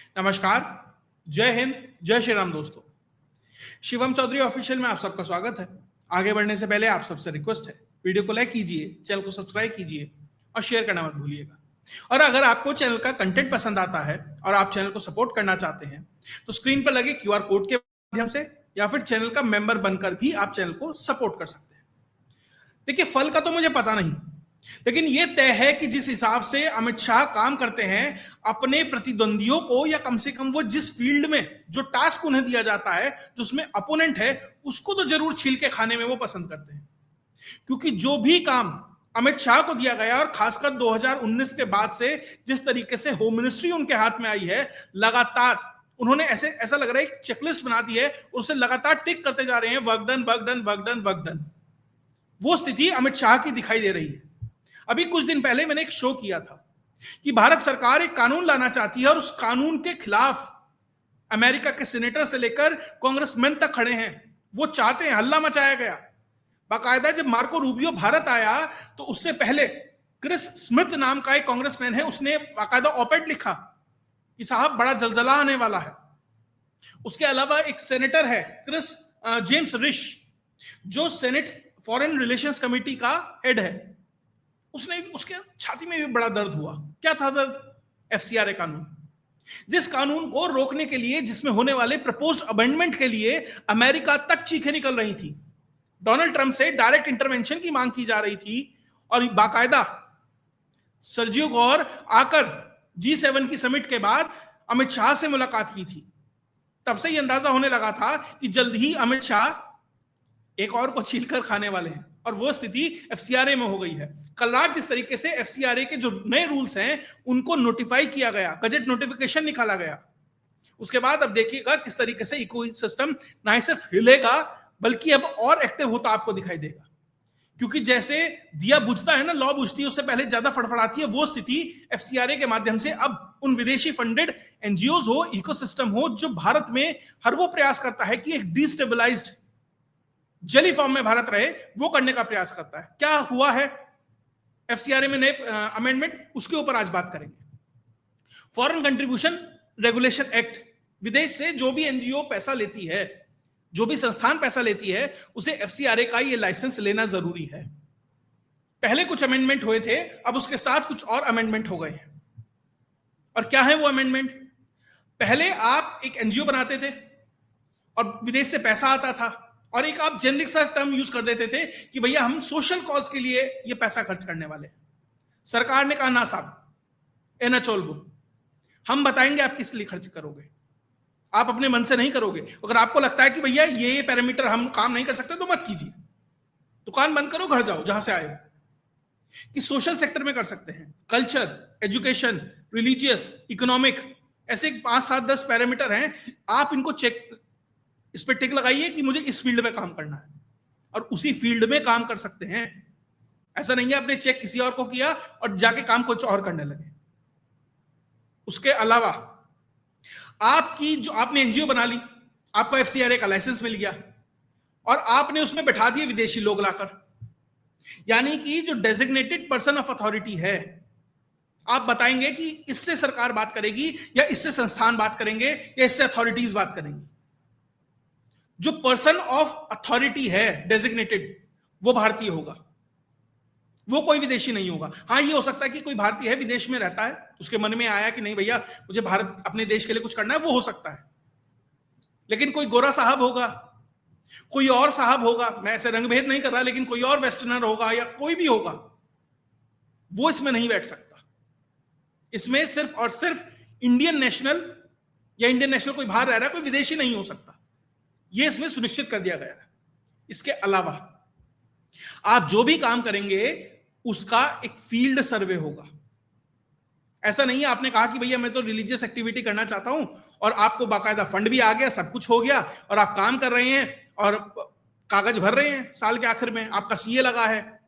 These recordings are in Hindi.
नमस्कार, जय हिंद, जय श्री राम दोस्तों। शिवम चौधरी ऑफिशियल में आप सबका स्वागत है। आगे बढ़ने से पहले आप सबसे रिक्वेस्ट है, वीडियो को लाइक कीजिए, चैनल को सब्सक्राइब कीजिए और शेयर करना मत भूलिएगा। और अगर आपको चैनल का कंटेंट पसंद आता है और आप चैनल को सपोर्ट करना चाहते हैं तो स्क्रीन पर लगे QR कोड के माध्यम से या फिर चैनल का मेंबर बनकर भी आप चैनल को सपोर्ट कर सकते हैं। देखिए, फल का तो मुझे पता नहीं, लेकिन यह तय है कि जिस हिसाब से अमित शाह काम करते हैं अपने प्रतिद्वंदियों को, या कम से कम वो जिस फील्ड में जो टास्क उन्हें दिया जाता है, जो उसमें अपोनेंट है, उसको तो जरूर छील के खाने में वो पसंद करते हैं। क्योंकि जो भी काम अमित शाह को दिया गया, और खासकर 2019 के बाद से जिस तरीके से होम मिनिस्ट्री उनके हाथ में आई है, लगातार उन्होंने ऐसा लग रहा है एक चेकलिस्ट बना दी है, उसे लगातार टिक करते जा रहे हैं, work done, work done, work done, work done. वो स्थिति अमित शाह की दिखाई दे रही है। अभी कुछ दिन पहले मैंने एक शो किया था कि भारत सरकार एक कानून लाना चाहती है और उस कानून के खिलाफ अमेरिका के सीनेटर से लेकर कांग्रेसमैन तक खड़े हैं। वो चाहते हैं, हल्ला मचाया गया। बाकायदा जब मार्को रूबियो भारत आया तो उससे पहले क्रिस स्मिथ नाम का एक कांग्रेसमैन है, उसने बाकायदा ऑपेड लिखा कि साहब बड़ा जलजला आने वाला है। उसके अलावा एक सेनेटर है क्रिस जेम्स रिश, जो सेनेट फॉरेन रिलेशंस कमेटी का हेड है। उसके छाती में भी बड़ा दर्द हुआ। क्या था दर्द? FCRA कानून, जिस कानून को रोकने के लिए, जिसमें होने वाले प्रपोज्ड अमेंडमेंट के लिए अमेरिका तक चीखें निकल रही थी। डोनाल्ड ट्रंप से डायरेक्ट इंटरवेंशन की मांग की जा रही थी और बाकायदा सर्जियो गौर आकर G7 की समिट के बाद अमित शाह से मुलाकात की थी। तब से यह अंदाजा होने लगा था कि जल्द ही अमित शाह एक और को छीलकर खाने वाले हैं, और वो स्थिति FCRA में हो गई है। कल रात जिस तरीके से FCRA के जो नए रूल्स हैं उनको नोटिफाई किया गया, गजेट नोटिफिकेशन निकाला गया, उसके बाद अब देखिएगा किस तरीके से इकोसिस्टम ना सिर्फ हिलेगा बल्कि अब और एक्टिव होता आपको दिखाई देगा। क्योंकि जैसे दिया बुझता है ना, लौ बुझती है उससे पहले ज्यादा फड़फड़ाती है, वो स्थिति FCRA के माध्यम से अब उन विदेशी फंडेड NGOs हो, इकोसिस्टम हो, जो भारत में हर वो प्रयास करता है कि एक डिस्टेबलाइज्ड जेली फॉर्म में भारत रहे, वो करने का प्रयास करता है। क्या हुआ है FCRA में नए अमेंडमेंट, उसके ऊपर आज बात करेंगे। फॉरेन कंट्रीब्यूशन रेगुलेशन एक्ट, विदेश से जो भी NGO पैसा लेती है, जो भी संस्थान पैसा लेती है, उसे FCRA का ये लाइसेंस लेना जरूरी है। पहले कुछ अमेंडमेंट हुए थे, अब उसके साथ कुछ और अमेंडमेंट हो गए हैं। और क्या है वो अमेंडमेंट? पहले आप एक NGO बनाते थे और विदेश से पैसा आता था, और एक आप जेनरिक सा टर्म यूज कर देते थे कि भैया हम सोशल कॉज के लिए ये पैसा खर्च करने वाले हैं। सरकार ने कहा ना साहब, एना चोलबो, हम बताएंगे आप किस लिए खर्च करोगे, आप अपने मन से नहीं करोगे। अगर आपको लगता है कि भैया ये पैरामीटर हम काम नहीं कर सकते तो मत कीजिए, दुकान बंद करो, घर जाओ जहां से आए हो। कि सोशल सेक्टर में कर सकते हैं, कल्चर, एजुकेशन, रिलीजियस, इकोनॉमिक, ऐसे 5, 7, 10 पैरामीटर हैं। आप इनको चेक, इस पे टिक लगाइए कि मुझे इस फील्ड में काम करना है, और उसी फील्ड में काम कर सकते हैं। ऐसा नहीं है आपने चेक किसी और को किया और जाके काम कुछ और करने लगे। उसके अलावा आपकी जो आपने NGO बना ली, आपको FCRA का लाइसेंस मिल गया और आपने उसमें बैठा दिए विदेशी लोग लाकर, यानी कि जो डेजिग्नेटेड पर्सन ऑफ अथॉरिटी है, आप बताएंगे कि इससे सरकार बात करेगी या इससे संस्थान बात करेंगे या इससे अथॉरिटीज बात करेंगी। जो पर्सन ऑफ अथॉरिटी है डेजिग्नेटेड, वो भारतीय होगा, वो कोई विदेशी नहीं होगा। हाँ, ये हो सकता है कि कोई भारतीय है, विदेश में रहता है, उसके मन में आया कि नहीं भैया मुझे भारत, अपने देश के लिए कुछ करना है, वो हो सकता है। लेकिन कोई गोरा साहब होगा, कोई और साहब होगा, मैं ऐसे रंगभेद नहीं कर रहा, लेकिन कोई और वेस्टर्नर होगा या कोई भी होगा, वो इसमें नहीं बैठ सकता। इसमें सिर्फ और सिर्फ इंडियन नेशनल या इंडियन नेशनल कोई बाहर रह रहा है, कोई विदेशी नहीं हो सकता, ये इसमें सुनिश्चित कर दिया गया है। इसके अलावा आप जो भी काम करेंगे उसका एक फील्ड सर्वे होगा। ऐसा नहीं है आपने कहा कि भैया मैं तो रिलीजियस एक्टिविटी करना चाहता हूं और आपको बाकायदा फंड भी आ गया, सब कुछ हो गया और आप काम कर रहे हैं और कागज भर रहे हैं, साल के आखिर में आपका CA लगा है,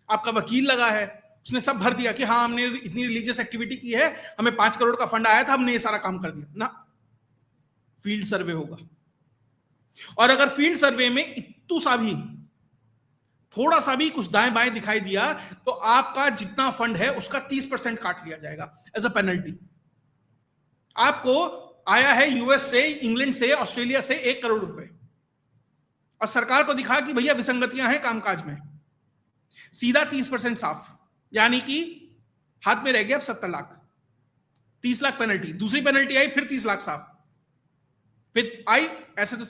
आपका वकील लगा है, उसने सब भर दिया कि हाँ हमने इतनी रिलीजियस एक्टिविटी की है, हमें 5 करोड़ का फंड आया था, हमने ये सारा काम कर दिया ना। फील्ड सर्वे होगा, और अगर फील्ड सर्वे में इत्तू सा भी, थोड़ा सा भी कुछ दाएं बाएं दिखाई दिया तो आपका जितना फंड है उसका 30% काट लिया जाएगा एज अ पेनल्टी। आपको आया है यूएस से, इंग्लैंड से, ऑस्ट्रेलिया से 1 करोड़ रुपए, और सरकार को दिखा कि भैया विसंगतियां हैं कामकाज में, सीधा 30% साफ, यानी कि हाथ में रह गया अब 70 लाख, 30 लाख पेनल्टी, दूसरी पेनल्टी आई फिर 30 लाख साफ, फिर आई, ऐसे तो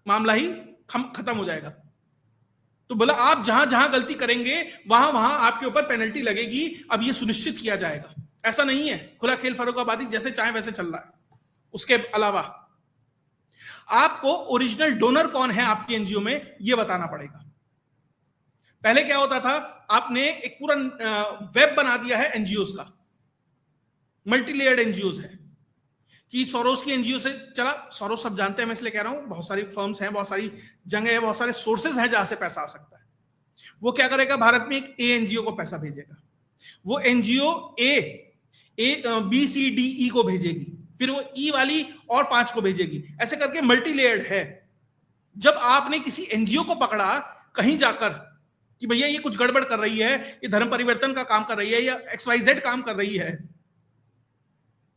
मामला ही खत्म हो जाएगा। तो बोला आप जहां जहां गलती करेंगे वहां वहां आपके ऊपर पेनल्टी लगेगी, अब ये सुनिश्चित किया जाएगा। ऐसा नहीं है खुला खेल फर्रुखाबादी, जैसे चाहे वैसे चल रहा है। उसके अलावा आपको ओरिजिनल डोनर कौन है आपकी एनजीओ में ये बताना पड़ेगा। पहले क्या होता था, आपने एक पूरा वेब बना दिया है एनजीओ का, मल्टीलेयर्ड एनजीओ है कि सोरोस की एनजीओ से चला, सोरोस सब जानते हैं, मैं इसलिए कह रहा हूं, बहुत सारी फर्म्स हैं, बहुत सारी जगह है, बहुत सारे सोर्सेज हैं जहां से पैसा आ सकता है। वो क्या करेगा, भारत में एक ए एनजीओ को पैसा भेजेगा, वो NGO B C D E को भेजेगी, फिर वो ई वाली और 5 को भेजेगी, ऐसे करके मल्टीलेयर्ड है। जब आपने किसी एनजीओ को पकड़ा कहीं जाकर कि भैया ये कुछ गड़बड़ कर रही है, ये धर्म परिवर्तन का काम कर रही है या XYZ काम कर रही है,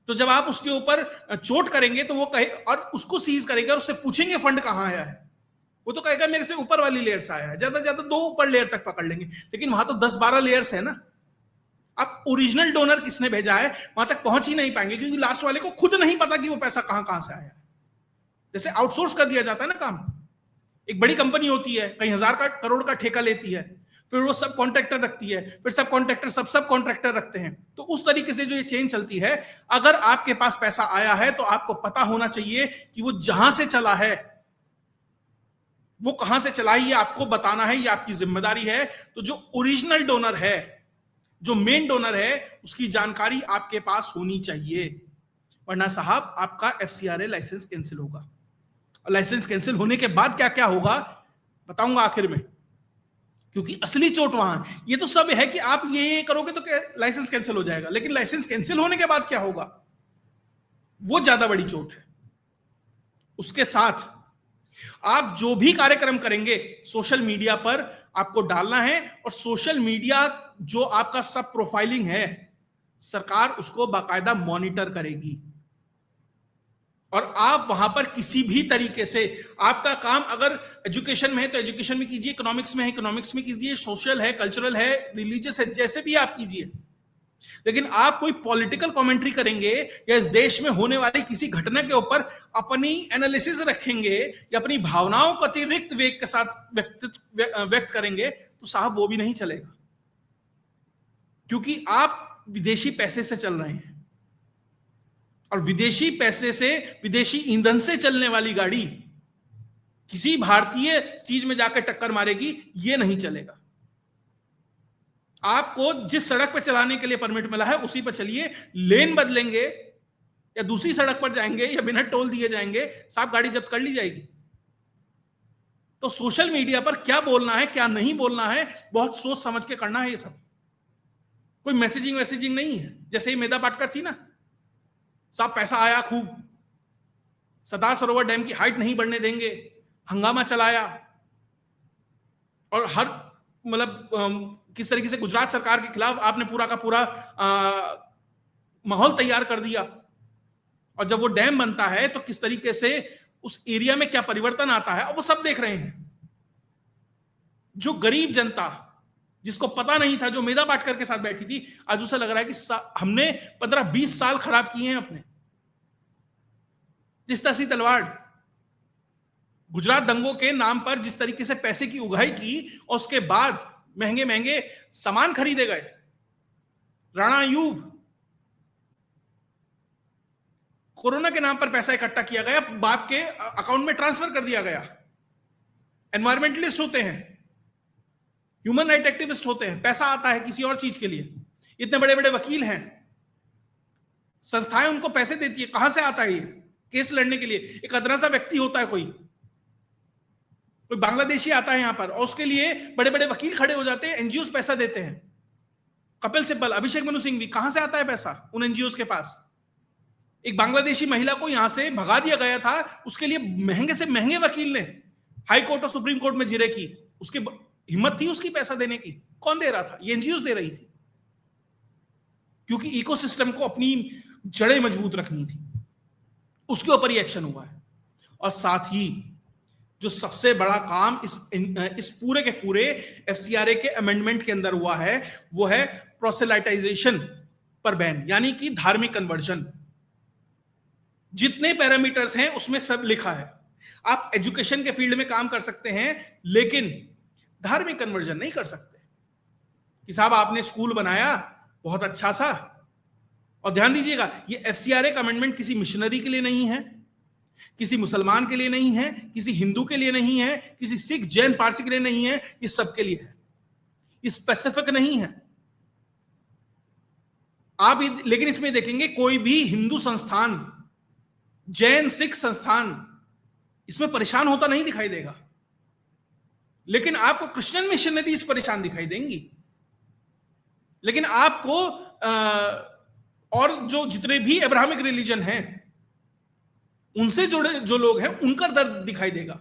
तो जब आप उसके ऊपर चोट करेंगे तो वो कहे, और उसको सीज करेंगे और उससे पूछेंगे फंड कहां आया है, वो तो कहेगा मेरे से ऊपर वाली लेयर से आया है, ज्यादा ज्यादा 2 ऊपर लेयर तक पकड़ लेंगे, लेकिन वहां तो 10-12 लेयर्स है ना। आप ओरिजिनल डोनर किसने भेजा है वहां तक पहुंच ही नहीं पाएंगे, क्योंकि लास्ट वाले को खुद नहीं पता कि वो पैसा कहां कहां से आया है। जैसे आउटसोर्स कर दिया जाता है ना काम, एक बड़ी कंपनी होती है, कई हजार करोड़ का ठेका लेती है, फिर वो सब कॉन्ट्रैक्टर रखती है, फिर सब कॉन्ट्रैक्टर सब कॉन्ट्रैक्टर रखते हैं, तो उस तरीके से जो ये चेन चलती है। अगर आपके पास पैसा आया है तो आपको पता होना चाहिए कि वो जहां से चला है, वो कहां से चला है, ये आपको बताना है, ये आपकी जिम्मेदारी है। तो जो ओरिजिनल डोनर है, जो मेन डोनर है, उसकी जानकारी आपके पास होनी चाहिए, वरना साहब आपका FCRA लाइसेंस कैंसिल होगा। और लाइसेंस कैंसिल होने के बाद क्या क्या होगा बताऊंगा आखिर में, क्योंकि असली चोट वहां है। ये तो सब है कि आप ये करोगे तो लाइसेंस कैंसिल हो जाएगा, लेकिन लाइसेंस कैंसिल होने के बाद क्या होगा, वो ज्यादा बड़ी चोट है। उसके साथ आप जो भी कार्यक्रम करेंगे सोशल मीडिया पर आपको डालना है, और सोशल मीडिया जो आपका सब प्रोफाइलिंग है, सरकार उसको बाकायदा मॉनिटर करेगी। और आप वहां पर किसी भी तरीके से, आपका काम अगर एजुकेशन में है तो एजुकेशन में कीजिए, इकोनॉमिक्स में है इकोनॉमिक्स में कीजिए, सोशल है, कल्चरल है, रिलीजियस है, जैसे भी आप कीजिए, लेकिन आप कोई पॉलिटिकल कमेंट्री करेंगे या इस देश में होने वाली किसी घटना के ऊपर अपनी एनालिसिस रखेंगे या अपनी भावनाओं को अतिरिक्त वेग के साथ व्यक्त करेंगे, तो साहब वो भी नहीं चलेगा, क्योंकि आप विदेशी पैसे से चल रहे हैं, और विदेशी पैसे से, विदेशी ईंधन से चलने वाली गाड़ी किसी भारतीय चीज में जाकर टक्कर मारेगी, ये नहीं चलेगा। आपको जिस सड़क पर चलाने के लिए परमिट मिला है उसी पर चलिए, लेन बदलेंगे या दूसरी सड़क पर जाएंगे या बिना टोल दिए जाएंगे, साहब गाड़ी जब्त कर ली जाएगी। तो सोशल मीडिया पर क्या बोलना है क्या नहीं बोलना है, बहुत सोच समझ के करना है। ये सब कोई मैसेजिंग नहीं है। जैसे ही मेधा पाटकर थी ना, साहब पैसा आया खूब, सरदार सरोवर डैम की हाइट नहीं बढ़ने देंगे, हंगामा चलाया, और हर मतलब किस तरीके से गुजरात सरकार के खिलाफ आपने पूरा का पूरा माहौल तैयार कर दिया। और जब वो डैम बनता है तो किस तरीके से उस एरिया में क्या परिवर्तन आता है, और वो सब देख रहे हैं। जो गरीब जनता, जिसको पता नहीं था, जो मेधा पाटकर के साथ बैठी थी, आज उसे लग रहा है कि हमने 15-20 साल खराब किए हैं अपने। जिस तरह से तलवार गुजरात दंगों के नाम पर जिस तरीके से पैसे की उगाही की, और उसके बाद महंगे महंगे सामान खरीदे गए, राणा अयूब, कोरोना के नाम पर पैसा इकट्ठा किया गया, बाप के अकाउंट में ट्रांसफर कर दिया गया। एनवायरमेंटलिस्ट होते हैं, ह्यूमन राइट एक्टिविस्ट होते हैं, पैसा आता है किसी और चीज के लिए। इतने बड़े बड़े वकील हैं, संस्थाएं उनको पैसे देती है, कहां से आता है ये केस लड़ने के लिए? एक अदना सा व्यक्ति होता है, कोई बांग्लादेशी आता है यहां पर, और उसके लिए बड़े बड़े वकील खड़े हो जाते हैं, एनजीओ पैसा देते हैं। कपिल सिब्बल, अभिषेक मनु सिंघवी, कहां से आता है पैसा उन एनजीओ के पास? एक बांग्लादेशी महिला को यहां से भगा दिया गया था, उसके लिए महंगे से महंगे वकील ने हाई कोर्ट और सुप्रीम कोर्ट में जिरे की, उसकी हिम्मत थी उसकी पैसा देने की। कौन दे रहा था? ये एनजीओ दे रही थी, क्योंकि इकोसिस्टम को अपनी जड़ें मजबूत रखनी थी। उसके ऊपर ही एक्शन हुआ है। और साथ ही जो सबसे बड़ा काम इस पूरे के पूरे एफसीआरए के अमेंडमेंट के अंदर हुआ है वो है प्रोसेलाइटाइजेशन पर बैन, यानी कि धार्मिक कन्वर्जन। जितने पैरामीटर्स हैं उसमें सब लिखा है। आप एजुकेशन के फील्ड में काम कर सकते हैं लेकिन धार्मिक कन्वर्जन नहीं कर सकते। कि साहब आपने स्कूल बनाया बहुत अच्छा सा, और ध्यान दीजिएगा ये एफसीआरए का अमेंडमेंट किसी मिशनरी के लिए नहीं है, किसी मुसलमान के लिए नहीं है, किसी हिंदू के लिए नहीं है, किसी सिख जैन पारसी के लिए नहीं है, ये सबके लिए है, ये स्पेसिफिक नहीं है। आप लेकिन इसमें देखेंगे कोई भी हिंदू संस्थान, जैन सिख संस्थान इसमें परेशान होता नहीं दिखाई देगा, लेकिन आपको क्रिश्चियन मिशनरीज परेशान दिखाई देंगी। लेकिन आपको और जो जितने भी अब्राहमिक रिलीजन हैं उनसे जुड़े जो लोग हैं उनका दर्द दिखाई देगा,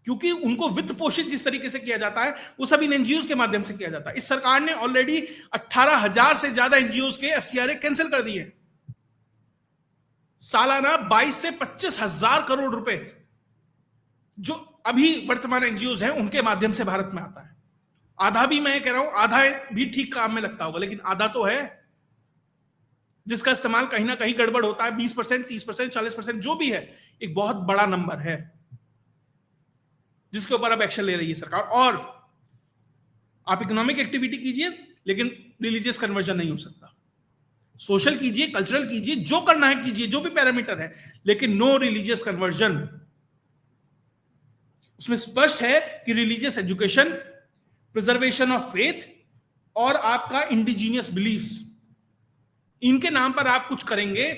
क्योंकि उनको वित्त पोषित जिस तरीके से किया जाता है वो सब इन एनजीओ के माध्यम से किया जाता है। इस सरकार ने ऑलरेडी 18,000 से ज्यादा एनजीओ के एफसीआरए कैंसिल कर दिए। सालाना 22 से 25,000 करोड़ रुपए जो अभी वर्तमान एनजीओ हैं उनके माध्यम से भारत में आता है। आधा भी मैं कह रहा हूं, आधा भी ठीक काम में लगता होगा, लेकिन आधा तो है जिसका इस्तेमाल कहीं ना कहीं गड़बड़ होता है। 20%, 30%, 40% जो भी है, एक बहुत बड़ा नंबर है जिसके ऊपर अब एक्शन ले रही है सरकार। और आप इकोनॉमिक एक्टिविटी कीजिए लेकिन रिलीजियस कन्वर्जन नहीं हो सकता। सोशल कीजिए, कल्चरल कीजिए, जो करना है कीजिए, जो भी पैरामीटर है, लेकिन नो रिलीजियस कन्वर्जन। उसमें स्पष्ट है कि religious education, preservation of faith और आपका इंडिजीनियस बिलीफ्स, इनके नाम पर आप कुछ करेंगे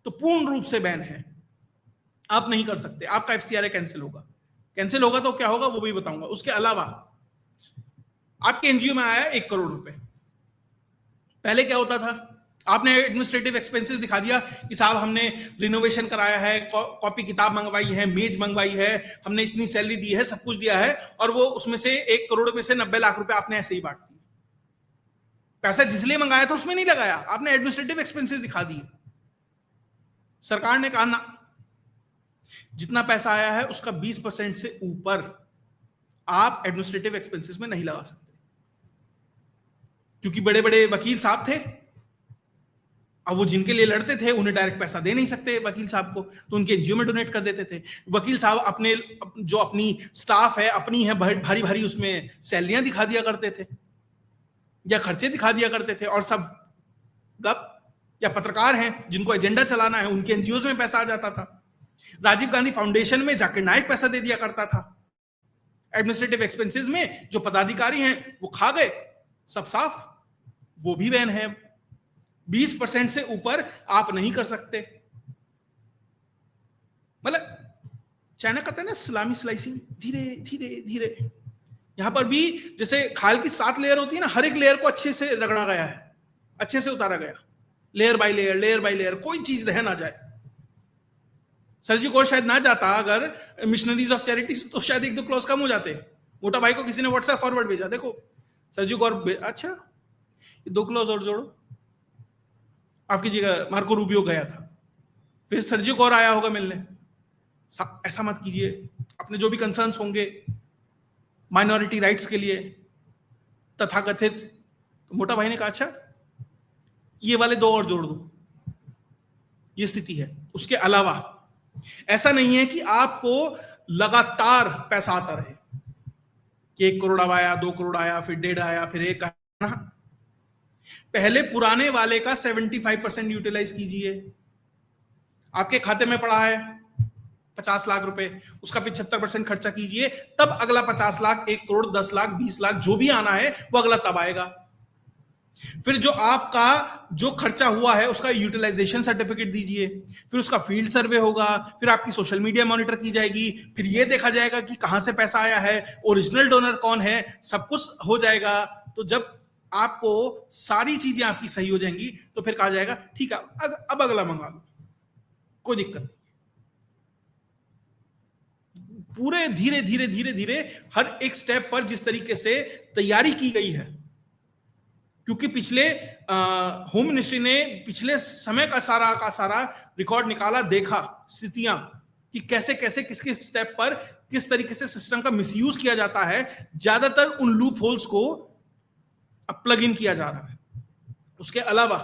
तो पूर्ण रूप से बैन है, आप नहीं कर सकते। आपका एफसीआरए कैंसिल होगा। कैंसिल होगा तो क्या होगा वो भी बताऊंगा। उसके अलावा आपके एनजीओ में आया 1 करोड़ रुपए। पहले क्या होता था, आपने एडमिनिस्ट्रेटिव एक्सपेंसेस दिखा दिया कि साहब हमने रिनोवेशन कराया है, कॉपी किताब मंगवाई है, मेज मंगवाई है, हमने इतनी सैलरी दी है, सब कुछ दिया है, और वो उसमें से 1 करोड़ में से 90 लाख रुपए आपने ऐसे ही बांट दिए। पैसा जिसलिए मंगाया था उसमें नहीं लगाया, आपने एडमिनिस्ट्रेटिव एक्सपेंसेस दिखा दिए। सरकार ने कहा ना, जितना पैसा आया है उसका 20% से ऊपर आप एडमिनिस्ट्रेटिव एक्सपेंसेस में नहीं लगा सकते, क्योंकि बड़े बड़े वकील साहब थे, अब वो जिनके लिए लड़ते थे उन्हें डायरेक्ट पैसा दे नहीं सकते वकील साहब को, तो उनके एनजीओ में डोनेट कर देते थे। वकील साहब अपने जो अपनी स्टाफ है अपनी है भारी भारी उसमें सैलरियां दिखा दिया करते थे या खर्चे दिखा दिया करते थे, और सब गप। या पत्रकार हैं जिनको एजेंडा चलाना है उनके एनजीओ में पैसा आ जाता था। राजीव गांधी फाउंडेशन में जाकिर नाइक पैसा दे दिया करता था। एडमिनिस्ट्रेटिव एक्सपेंसेस में जो पदाधिकारी हैं वो खा गए, सब साफ, वो भी बैन है। 20% से ऊपर आप नहीं कर सकते। मतलब चाइना करता है ना सलामी स्लाइसिंग, धीरे धीरे धीरे। यहां पर भी जैसे खाल की 7 लेयर होती है ना, हर एक लेयर को अच्छे से रगड़ा गया है, अच्छे से उतारा गया, layer by layer, layer by layer, कोई चीज रह ना जाए। सर्जी कोर शायद ना जाता अगर मिशनरीज ऑफ चैरिटी, तो शायद 1-2 क्लॉज कम हो जाते। मोटा भाई को किसी ने व्हाट्सएप फॉरवर्ड भेजा, देखो सर्जी कोर, अच्छा 2 क्लॉज और जोड़ो। आपकी जगह मार्को रूबियो गया था, फिर सर्जी कोर आया होगा मिलने। ऐसा मत कीजिए, अपने जो भी कंसर्न्स होंगे माइनॉरिटी राइट्स के लिए तथाकथित, तो मोटा भाई ने कहा अच्छा ये वाले 2 और जोड़ दो। ये स्थिति है। उसके अलावा ऐसा नहीं है कि आपको लगातार पैसा आता रहे कि 1 करोड़ आया, 2 करोड़ आया, फिर 1.5 आया, फिर 1 आया। पहले पुराने वाले का 75% यूटिलाइज कीजिए। आपके खाते में पड़ा है 50 लाख रुपए, उसका 75% खर्चा कीजिए, तब अगला 50 लाख, 1 करोड़, 10 लाख, 20 लाख जो भी आना है वो अगला तब आएगा। फिर जो आपका जो खर्चा हुआ है उसका यूटिलाइजेशन सर्टिफिकेट दीजिए, फिर उसका फील्ड सर्वे होगा, फिर आपकी सोशल मीडिया मॉनिटर की जाएगी, फिर ये देखा जाएगा कि कहां से पैसा आया है, ओरिजिनल डोनर कौन है, सब कुछ हो जाएगा। तो जब आपको सारी चीजें आपकी सही हो जाएंगी तो फिर कहा जाएगा ठीक है अब अगला मंगा लो, कोई दिक्कत नहीं। पूरे धीरे धीरे धीरे धीरे हर एक स्टेप पर जिस तरीके से तैयारी की गई है क्योंकि पिछले होम मिनिस्ट्री ने पिछले समय का सारा रिकॉर्ड निकाला, देखा स्थितियां कि कैसे कैसे किस किस स्टेप पर किस तरीके से सिस्टम का मिसयूज किया जाता है। ज्यादातर उन लूप होल्स को अब प्लग इन किया जा रहा है। उसके अलावा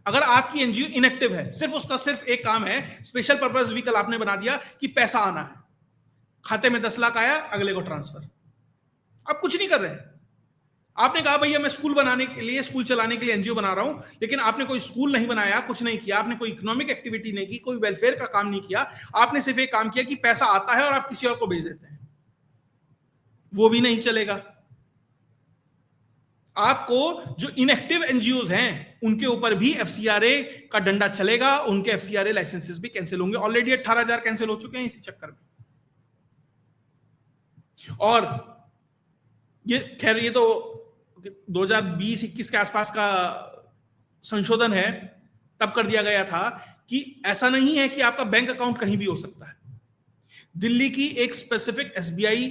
अगर आपकी एनजीओ इनएक्टिव है, सिर्फ उसका सिर्फ एक काम है, स्पेशल पर्पस व्हीकल आपने बना दिया कि पैसा आना है, खाते में 10 लाख आया, अगले को ट्रांसफर। आप कुछ नहीं कर रहे हैं। आपने कहा भैया मैं स्कूल बनाने के लिए, स्कूल चलाने के लिए एनजीओ बना रहा हूं, लेकिन आपने कोई स्कूल नहीं बनाया, कुछ नहीं किया, आपने कोई इकोनॉमिक एक्टिविटी नहीं की, कोई वेलफेयर का काम नहीं किया। आपने सिर्फ एक काम किया कि पैसा आता है और आप किसी और को भेज देते हैं। वो भी नहीं चलेगा। आपको जो इनएक्टिव एनजीओज हैं उनके ऊपर भी एफसीआरए का डंडा चलेगा, उनके एफसीआरए लाइसेंसेस भी कैंसिल होंगे। ऑलरेडी 18,000 कैंसिल हो चुके हैं इसी चक्कर में। और ये खैर ये तो 2020-21 के आसपास का संशोधन है, तब कर दिया गया था कि ऐसा नहीं है कि आपका बैंक अकाउंट कहीं भी हो सकता है। दिल्ली की एक स्पेसिफिक एसबीआई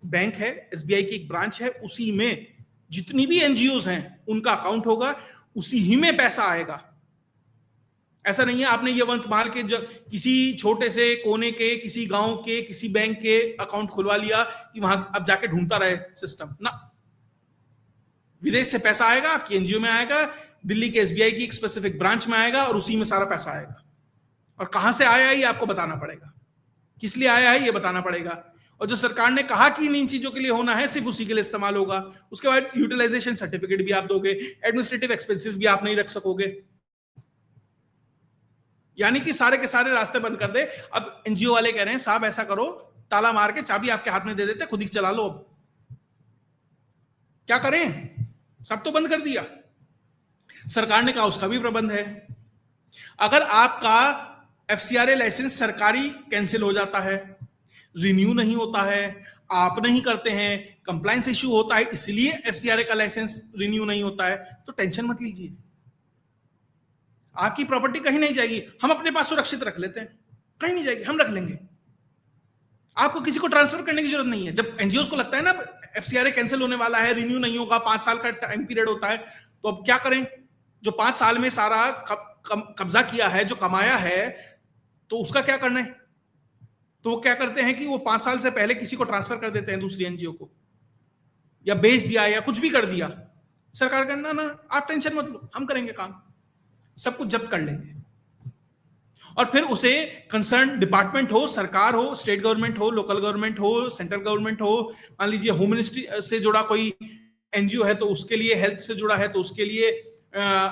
बैंक है, एसबीआई की एक ब्रांच है, उसी में जितनी भी एनजीओज हैं उनका अकाउंट होगा, उसी ही में पैसा आएगा। ऐसा नहीं है आपने ये वंत मार के किसी छोटे से कोने के, किसी गांव के, किसी बैंक के अकाउंट खुलवा लिया कि वहां अब जाके ढूंढता रहे सिस्टम ना। विदेश से पैसा आएगा, आपकी एनजीओ में आएगा, दिल्ली के एसबीआई की एक स्पेसिफिक ब्रांच में आएगा और उसी में सारा पैसा आएगा। और कहां से आया ये आपको बताना पड़ेगा, किस लिए आया है ये बताना पड़ेगा। और जो सरकार ने कहा कि इन चीजों के लिए होना है, सिर्फ उसी के लिए इस्तेमाल होगा। उसके बाद यूटिलाइजेशन सर्टिफिकेट भी आप दोगे, एडमिनिस्ट्रेटिव एक्सपेंसेस भी आप नहीं रख सकोगे। यानी कि सारे के सारे रास्ते बंद कर दे। अब एनजीओ वाले कह रहे हैं साहब ऐसा करो, ताला मार के चाबी आपके हाथ में दे देते, खुद ही चला लो। अब क्या करें, सब तो बंद कर दिया। सरकार ने कहा उसका भी प्रबंध है। अगर आपका एफसीआरए लाइसेंस सरकारी कैंसिल हो जाता है, रिन्यू नहीं होता है, आप नहीं करते हैं, कंप्लायंस इश्यू होता है, इसलिए एफसीआरए का लाइसेंस रिन्यू नहीं होता है, तो टेंशन मत लीजिए, आपकी प्रॉपर्टी कहीं नहीं जाएगी। हम अपने पास सुरक्षित रख लेते हैं, कहीं नहीं जाएगी, हम रख लेंगे। आपको किसी को ट्रांसफर करने की जरूरत नहीं है। जब एनजीओ को लगता है ना एफसीआरए कैंसिल होने वाला है, रिन्यू नहीं होगा, 5 साल का टाइम पीरियड होता है, तो अब क्या करें? जो 5 साल में सारा कब्जा किया है, जो कमाया है, तो उसका क्या करना है? तो वो क्या करते हैं कि वो 5 साल से पहले किसी को ट्रांसफर कर देते हैं, दूसरी एनजीओ को, या बेच दिया या कुछ भी कर दिया। सरकार कहना ना आप टेंशन मत लो, हम करेंगे काम, सब कुछ जब्त कर लेंगे। और फिर उसे कंसर्न डिपार्टमेंट हो, सरकार हो, स्टेट गवर्नमेंट हो, लोकल गवर्नमेंट हो, सेंट्रल गवर्नमेंट हो, मान लीजिए होम मिनिस्ट्री से जुड़ा कोई एनजीओ है तो उसके लिए, हेल्थ से जुड़ा है तो उसके लिए,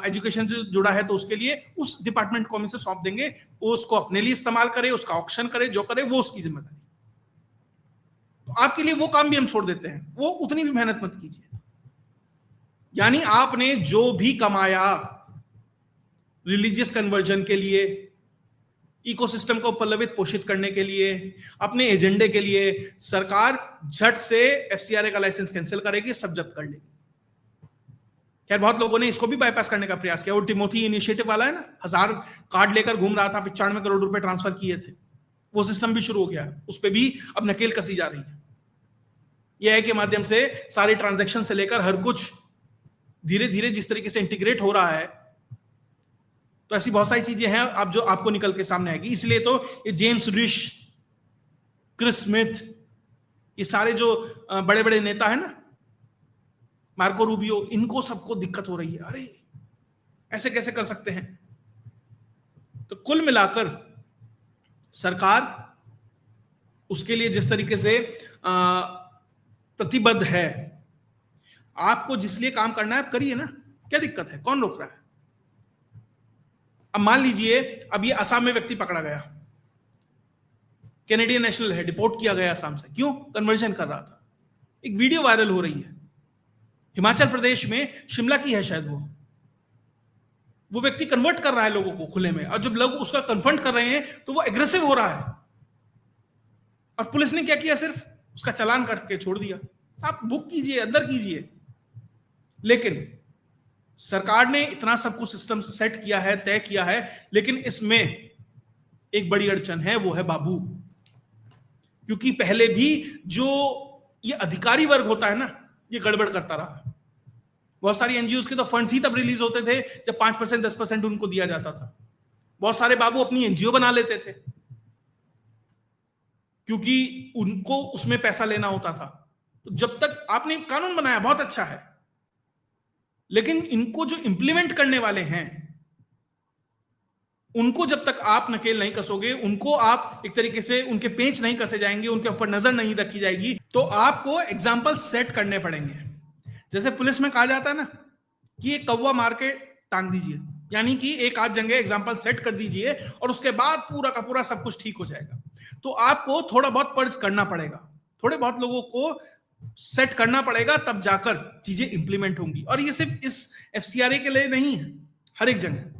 एजुकेशन से जुड़ा है तो उसके लिए, उस डिपार्टमेंट को हम इसे सौंप देंगे, वो उसको अपने लिए इस्तेमाल करे, उसका ऑक्शन करे, जो करे वो उसकी जिम्मेदारी। तो आपके लिए वो काम भी हम छोड़ देते हैं, वो उतनी भी मेहनत मत कीजिए। यानी आपने जो भी कमाया रिलीजियस कन्वर्जन के लिए, इकोसिस्टम को पल्लवित पोषित करने के लिए, अपने एजेंडे के लिए, सरकार झट से एफसीआरए का लाइसेंस कैंसिल करेगी, सब जब्त कर लेगी। खैर बहुत लोगों ने इसको भी बाईपास करने का प्रयास किया। वो टिमोथी इनिशिएटिव वाला है ना, 1000 कार्ड लेकर घूम रहा था, 95 करोड़ रुपए ट्रांसफर किए थे, वो सिस्टम भी शुरू हो गया है, उस पर भी अब नकेल कसी जा रही है। यह के माध्यम से सारे ट्रांजैक्शन से लेकर हर कुछ धीरे धीरे जिस तरीके से इंटीग्रेट हो रहा है, तो ऐसी बहुत सारी चीजें हैं अब जो आपको निकल के सामने आएगी। इसलिए तो ये जेम्स रिश, क्रिस स्मिथ, ये सारे जो बड़े बड़े नेता है ना, मार्को रूबियो, इनको सबको दिक्कत हो रही है, अरे ऐसे कैसे कर सकते हैं। तो कुल मिलाकर सरकार उसके लिए जिस तरीके से प्रतिबद्ध है, आपको जिस लिए काम करना है आप करिए ना, क्या दिक्कत है, कौन रोक रहा है? अब मान लीजिए अब ये असम में व्यक्ति पकड़ा गया, कैनेडियन नेशनल है, डिपोर्ट किया गया असम से, क्यों? कन्वर्जन कर रहा था। एक वीडियो वायरल हो रही है हिमाचल प्रदेश में, शिमला की है शायद, वो व्यक्ति कन्वर्ट कर रहा है लोगों को खुले में, और जब लोग उसका कन्फ्रंट कर रहे हैं तो वो एग्रेसिव हो रहा है, और पुलिस ने क्या किया? सिर्फ उसका चालान करके छोड़ दिया। आप बुक कीजिए, अंदर कीजिए। लेकिन सरकार ने इतना सब कुछ सिस्टम सेट किया है, तय किया है, लेकिन इसमें एक बड़ी अड़चन है, वो है बाबू। क्योंकि पहले भी जो ये अधिकारी वर्ग होता है ना, ये गड़बड़ करता रहा। बहुत सारी एनजीओ के तो फंड्स ही तब रिलीज होते थे जब 5% 10% उनको दिया जाता था। बहुत सारे बाबू अपनी एनजीओ बना लेते थे क्योंकि उनको उसमें पैसा लेना होता था। तो जब तक आपने कानून बनाया बहुत अच्छा है, लेकिन इनको जो इंप्लीमेंट करने वाले हैं उनको जब तक आप नकेल नहीं कसोगे, उनको आप एक तरीके से उनके पेंच नहीं कसे जाएंगे, उनके ऊपर नजर नहीं रखी जाएगी, तो आपको एग्जाम्पल सेट करने पड़ेंगे। जैसे पुलिस में कहा जाता है ना कि एक कौवा मार के टांग दीजिए, यानी कि एक आध जगह एग्जाम्पल सेट कर दीजिए और उसके बाद पूरा का पूरा सब कुछ ठीक हो जाएगा। तो आपको थोड़ा बहुत पर्च करना पड़ेगा, थोड़े बहुत लोगों को सेट करना पड़ेगा, तब जाकर चीजें इंप्लीमेंट होंगी। और ये सिर्फ इस एफसीआरए के लिए नहीं है, हर एक जगह।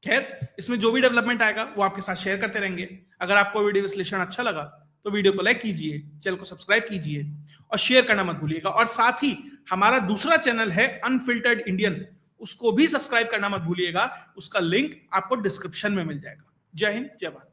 खैर, इसमें जो भी डेवलपमेंट आएगा वो आपके साथ शेयर करते रहेंगे। अगर आपको वीडियो विश्लेषण अच्छा लगा तो वीडियो को लाइक कीजिए, चैनल को सब्सक्राइब कीजिए और शेयर करना मत भूलिएगा। और साथ ही हमारा दूसरा चैनल है अनफिल्टर्ड इंडियन, उसको भी सब्सक्राइब करना मत भूलिएगा। उसका लिंक आपको डिस्क्रिप्शन में मिल जाएगा। जय हिंद, जय भारत।